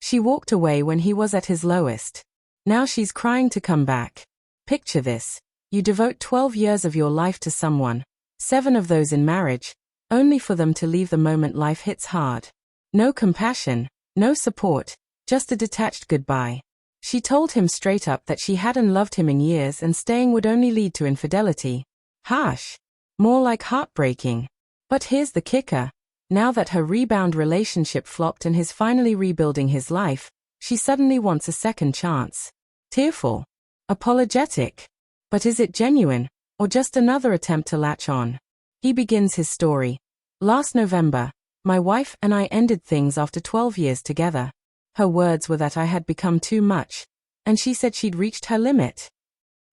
She walked away when he was at his lowest. Now she's crying to come back. Picture this. You devote 12 years of your life to someone, 7 of those in marriage, only for them to leave the moment life hits hard. No compassion, no support, just a detached goodbye. She told him straight up that she hadn't loved him in years and staying would only lead to infidelity. Harsh. More like heartbreaking. But here's the kicker. Now that her rebound relationship flopped and he's finally rebuilding his life, she suddenly wants a second chance. Tearful. Apologetic. But is it genuine, or just another attempt to latch on? He begins his story. Last November, my wife and I ended things after 12 years together. Her words were that I had become too much, and she said she'd reached her limit.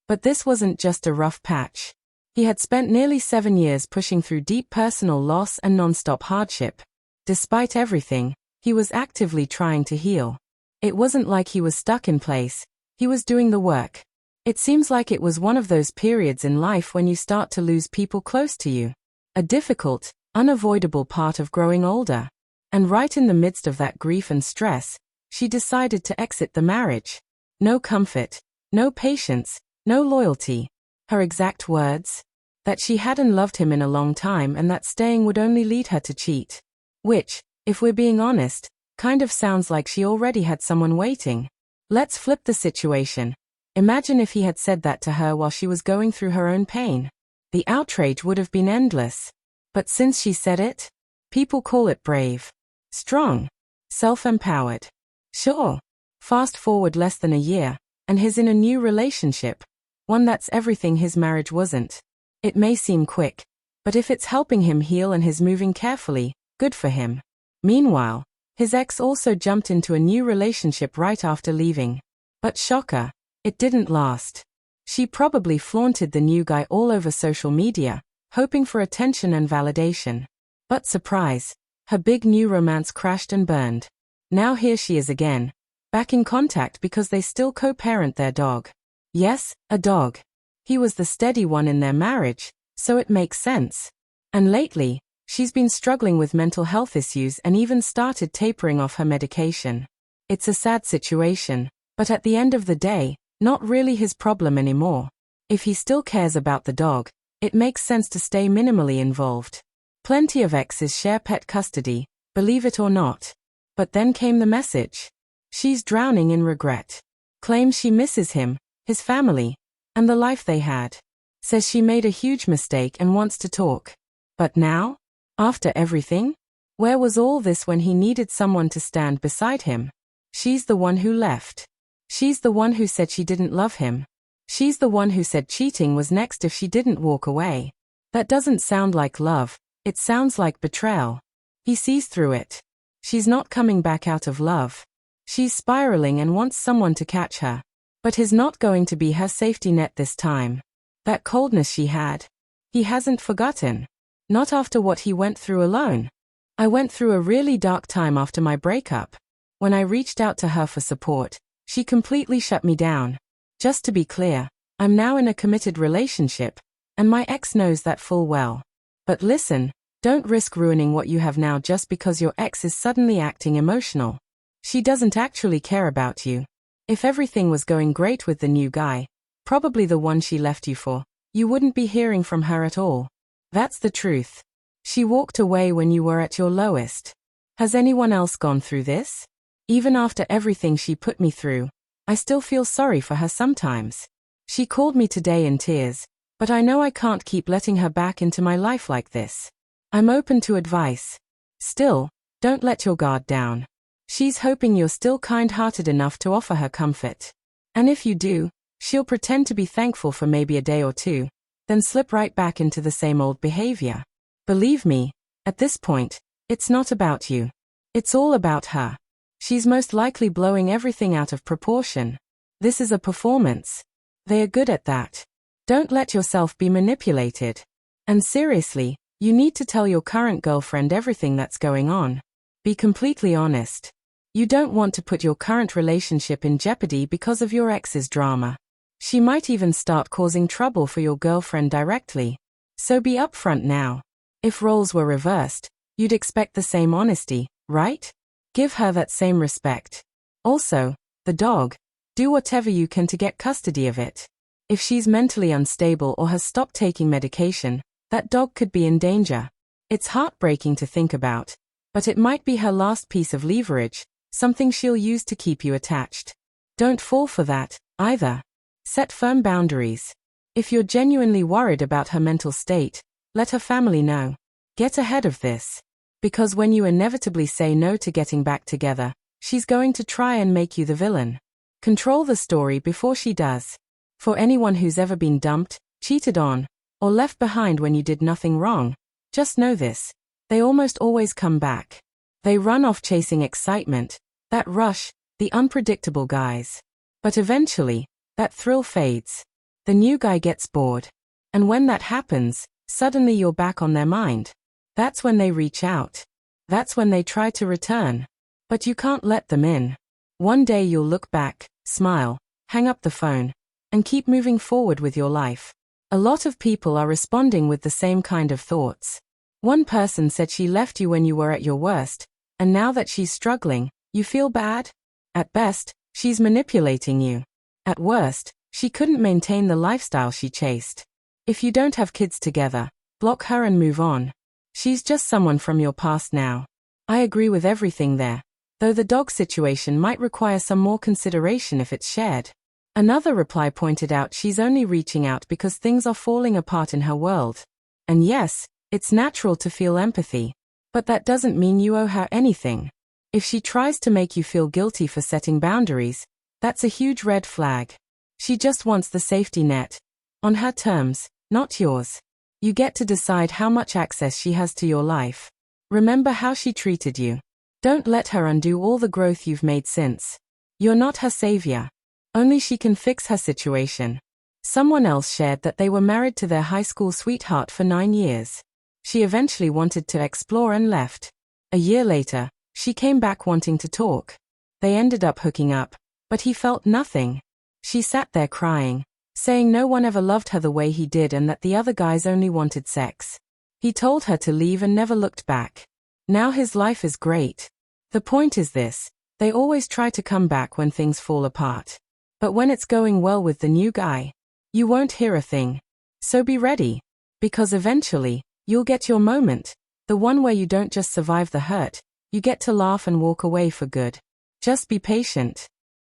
But this wasn't just a rough patch. He had spent nearly 7 years pushing through deep personal loss and non-stop hardship. Despite everything, he was actively trying to heal. It wasn't like he was stuck in place, he was doing the work. It seems like it was one of those periods in life when you start to lose people close to you. A difficult, unavoidable part of growing older. And right in the midst of that grief and stress, she decided to exit the marriage. No comfort, no patience, no loyalty. Her exact words? That she hadn't loved him in a long time and that staying would only lead her to cheat. Which, if we're being honest, kind of sounds like she already had someone waiting. Let's flip the situation. Imagine if he had said that to her while she was going through her own pain. The outrage would have been endless. But since she said it, people call it brave, strong, self-empowered. Sure. Fast forward less than a year, and he's in a new relationship. One that's everything his marriage wasn't. It may seem quick, but if it's helping him heal and he's moving carefully, good for him. Meanwhile, his ex also jumped into a new relationship right after leaving. But shocker, it didn't last. She probably flaunted the new guy all over social media, hoping for attention and validation. But surprise, her big new romance crashed and burned. Now here she is again, back in contact because they still co-parent their dog. Yes, a dog. He was the steady one in their marriage, so it makes sense. And lately, she's been struggling with mental health issues and even started tapering off her medication. It's a sad situation, but at the end of the day, not really his problem anymore. If he still cares about the dog, it makes sense to stay minimally involved. Plenty of exes share pet custody, believe it or not. But then came the message. She's drowning in regret. Claims she misses him, his family, and the life they had. Says she made a huge mistake and wants to talk. But now? After everything? Where was all this when he needed someone to stand beside him? She's the one who left. She's the one who said she didn't love him. She's the one who said cheating was next if she didn't walk away. That doesn't sound like love, it sounds like betrayal. He sees through it. She's not coming back out of love. She's spiraling and wants someone to catch her. But he's not going to be her safety net this time. That coldness she had. He hasn't forgotten. Not after what he went through alone. I went through a really dark time after my breakup. When I reached out to her for support, she completely shut me down. Just to be clear, I'm now in a committed relationship, and my ex knows that full well. But listen, don't risk ruining what you have now just because your ex is suddenly acting emotional. She doesn't actually care about you. If everything was going great with the new guy, probably the one she left you for, you wouldn't be hearing from her at all. That's the truth. She walked away when you were at your lowest. Has anyone else gone through this? Even after everything she put me through, I still feel sorry for her sometimes. She called me today in tears, but I know I can't keep letting her back into my life like this. I'm open to advice. Still, don't let your guard down. She's hoping you're still kind-hearted enough to offer her comfort. And if you do, she'll pretend to be thankful for maybe a day or two, then slip right back into the same old behavior. Believe me, at this point, it's not about you. It's all about her. She's most likely blowing everything out of proportion. This is a performance. They are good at that. Don't let yourself be manipulated. And seriously, you need to tell your current girlfriend everything that's going on. Be completely honest. You don't want to put your current relationship in jeopardy because of your ex's drama. She might even start causing trouble for your girlfriend directly. So be upfront now. If roles were reversed, you'd expect the same honesty, right? Give her that same respect. Also, the dog. Do whatever you can to get custody of it. If she's mentally unstable or has stopped taking medication, that dog could be in danger. It's heartbreaking to think about, but it might be her last piece of leverage, something she'll use to keep you attached. Don't fall for that, either. Set firm boundaries. If you're genuinely worried about her mental state, let her family know. Get ahead of this. Because when you inevitably say no to getting back together, she's going to try and make you the villain. Control the story before she does. For anyone who's ever been dumped, cheated on, or left behind when you did nothing wrong, just know this. They almost always come back. They run off chasing excitement, that rush, the unpredictable guys. But eventually, that thrill fades. The new guy gets bored. And when that happens, suddenly you're back on their mind. That's when they reach out. That's when they try to return. But you can't let them in. One day you'll look back, smile, hang up the phone, and keep moving forward with your life. A lot of people are responding with the same kind of thoughts. One person said she left you when you were at your worst, and now that she's struggling, you feel bad? At best, she's manipulating you. At worst, she couldn't maintain the lifestyle she chased. If you don't have kids together, block her and move on. She's just someone from your past now. I agree with everything there, though the dog situation might require some more consideration if it's shared. Another reply pointed out she's only reaching out because things are falling apart in her world. And yes, it's natural to feel empathy, but that doesn't mean you owe her anything. If she tries to make you feel guilty for setting boundaries, that's a huge red flag. She just wants the safety net. On her terms, not yours. You get to decide how much access she has to your life. Remember how she treated you. Don't let her undo all the growth you've made since. You're not her savior. Only she can fix her situation. Someone else shared that they were married to their high school sweetheart for 9 years. She eventually wanted to explore and left. A year later, she came back wanting to talk. They ended up hooking up, but he felt nothing. She sat there crying, saying no one ever loved her the way he did and that the other guys only wanted sex. He told her to leave and never looked back. Now his life is great. The point is this, they always try to come back when things fall apart. But when it's going well with the new guy, you won't hear a thing. So be ready. Because eventually, you'll get your moment. The one where you don't just survive the hurt, you get to laugh and walk away for good. Just be patient.